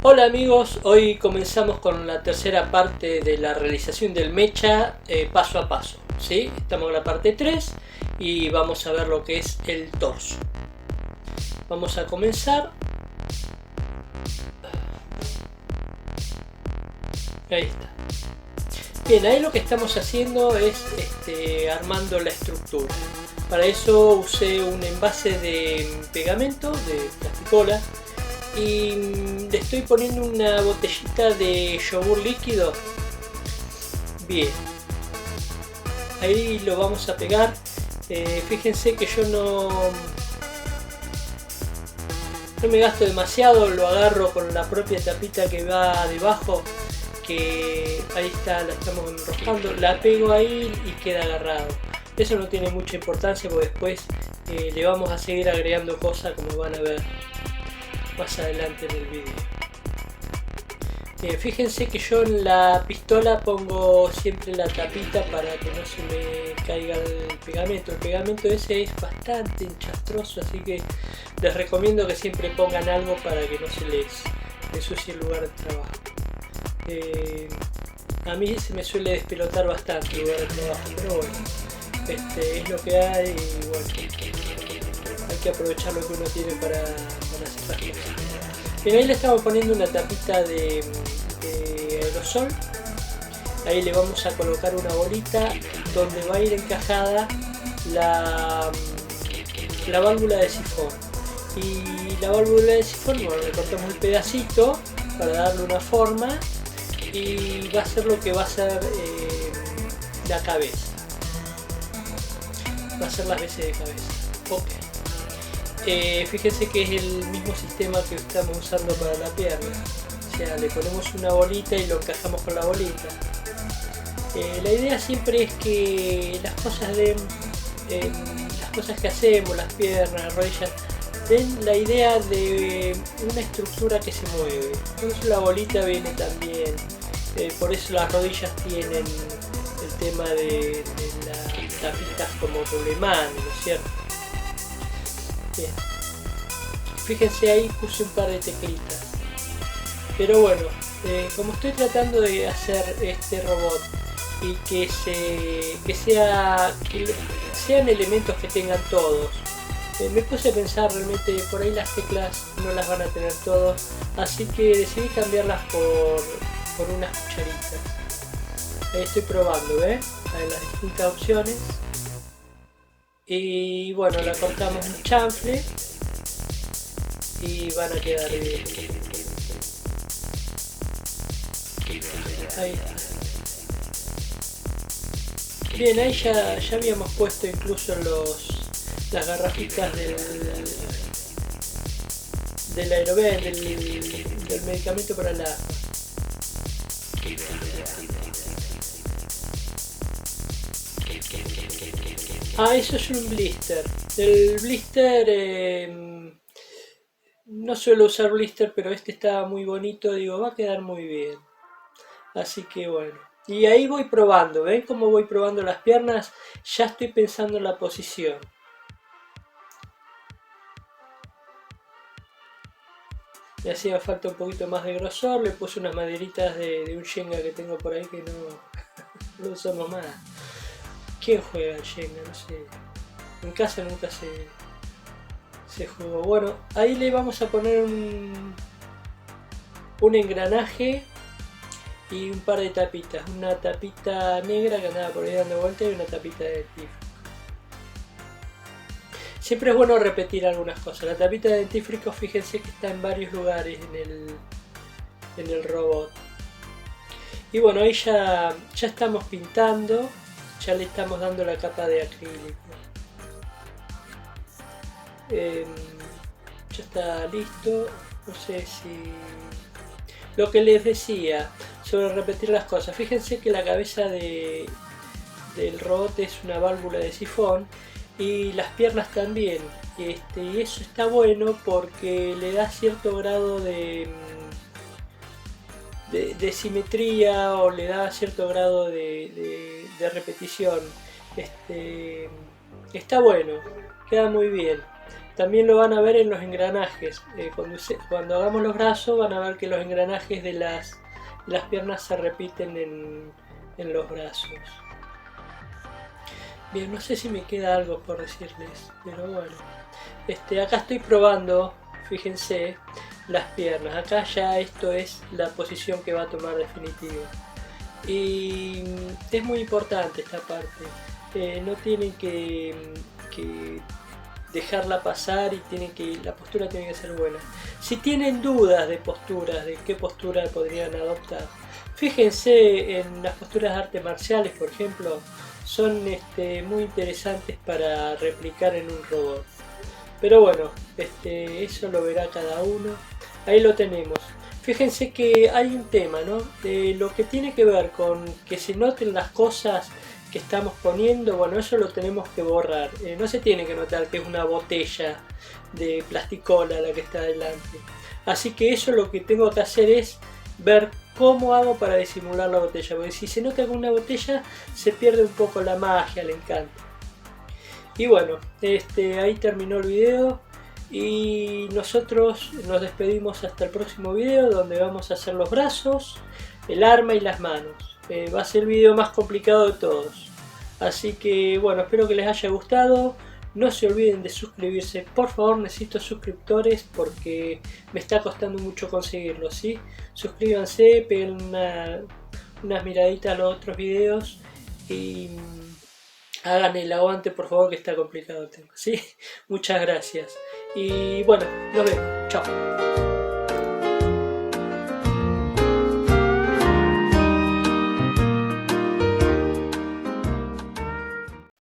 Hola amigos, hoy comenzamos con la tercera parte de la realización del mecha paso a paso. ¿Sí? Estamos en la parte 3 y vamos a ver lo que es el torso. Vamos a comenzar. Ahí está. Bien, ahí lo que estamos haciendo es armando la estructura. Para eso usé un envase de pegamento, de plasticola, y le estoy poniendo una botellita de yogur líquido. Bien, ahí lo vamos a pegar. Fíjense que yo no me gasto demasiado, lo agarro con la propia tapita que va debajo, que ahí está, la estamos enroscando, la pego ahí y queda agarrado. Eso no tiene mucha importancia porque después le vamos a seguir agregando cosas, como van a ver más adelante en el vídeo. Fíjense que yo en la pistola pongo siempre la tapita para que no se me caiga el pegamento. El pegamento ese es bastante enchastroso, así que les recomiendo que siempre pongan algo para que no se les ensucie el lugar de trabajo. A mí se me suele despelotar bastante el lugar de trabajo, pero bueno, es lo que hay y bueno, hay que aprovechar lo que uno tiene para hacer las cosas. Bien, ahí le estamos poniendo una tapita de aerosol. Ahí le vamos a colocar una bolita donde va a ir encajada la válvula de sifón. Y la válvula de sifón, bueno, le cortamos el pedacito para darle una forma y va a ser lo que va a ser la cabeza. Va a ser las veces de cabeza. Ok. Fíjense que es el mismo sistema que estamos usando para la pierna. O sea, le ponemos una bolita y lo encajamos con la bolita. La idea siempre es que las cosas que hacemos, las piernas, las rodillas, den la idea de una estructura que se mueve. Por eso la bolita viene también. Por eso las rodillas tienen el tema de las tapitas como doble mano, ¿no es cierto? Bien. Fíjense, ahí puse un par de teclitas. Pero bueno, como estoy tratando de hacer este robot y que sean elementos que tengan todos, me puse a pensar realmente por ahí las teclas no las van a tener todos, así que decidí cambiarlas por unas cucharitas. Ahí estoy probando, ¿ves? Hay las distintas opciones. Y bueno, la cortamos en chanfle y van a quedar bien. Ahí está. Bien, ahí ya habíamos puesto incluso las garrafitas del Aeroven, del medicamento para el asma. Ah, eso es un blister. El blister, no suelo usar blister, pero este está muy bonito, digo, va a quedar muy bien. Así que bueno. Y ahí voy probando, ¿ven cómo voy probando las piernas? Ya estoy pensando en la posición. Me hacía falta un poquito más de grosor, le puse unas maderitas de un Shenga que tengo por ahí que no lo usamos más. ¿Quién juega al Shenga? No sé. En casa nunca se jugó. Bueno, ahí le vamos a poner un engranaje y un par de tapitas. Una tapita negra que andaba por ahí dando vueltas y una tapita de dentífrico. Siempre es bueno repetir algunas cosas. La tapita de dentífrico, fíjense que está en varios lugares en el robot. Y bueno, ahí ya estamos pintando. Ya le estamos dando la capa de acrílico. Ya está listo. No sé si... Lo que les decía sobre repetir las cosas. Fíjense que la cabeza del robot es una válvula de sifón y las piernas también. Y eso está bueno porque le da cierto grado de simetría o le da cierto grado de repetición. Está bueno, queda muy bien. también lo van a ver en los engranajes. Cuando hagamos los brazos van a ver que los engranajes de las piernas se repiten en los brazos. Bien, no sé si me queda algo por decirles, pero bueno. Acá estoy probando, fíjense, las piernas. Acá ya esto es la posición que va a tomar definitiva. Y es muy importante esta parte. No tienen que dejarla pasar y la postura tiene que ser buena. Si tienen dudas de posturas, de qué postura podrían adoptar, fíjense en las posturas de artes marciales, por ejemplo, son muy interesantes para replicar en un robot. Pero bueno, eso lo verá cada uno. Ahí lo tenemos. Fíjense que hay un tema, ¿no? Lo que tiene que ver con que se noten las cosas que estamos poniendo, bueno, eso lo tenemos que borrar. No se tiene que notar que es una botella de plasticola la que está adelante. Así que eso lo que tengo que hacer es ver cómo hago para disimular la botella. Porque si se nota con una botella, se pierde un poco la magia, el encanto. Y bueno, ahí terminó el video. Y nosotros nos despedimos hasta el próximo video, donde vamos a hacer los brazos, el arma y las manos. Va a ser el video más complicado de todos. Así que bueno, espero que les haya gustado. No se olviden de suscribirse, por favor, necesito suscriptores porque me está costando mucho conseguirlos, ¿sí? Suscríbanse, peguen unas miraditas a los otros videos y hagan el aguante, por favor, que está complicado el tema, ¿sí? Muchas gracias. Y bueno, nos vemos. Chao.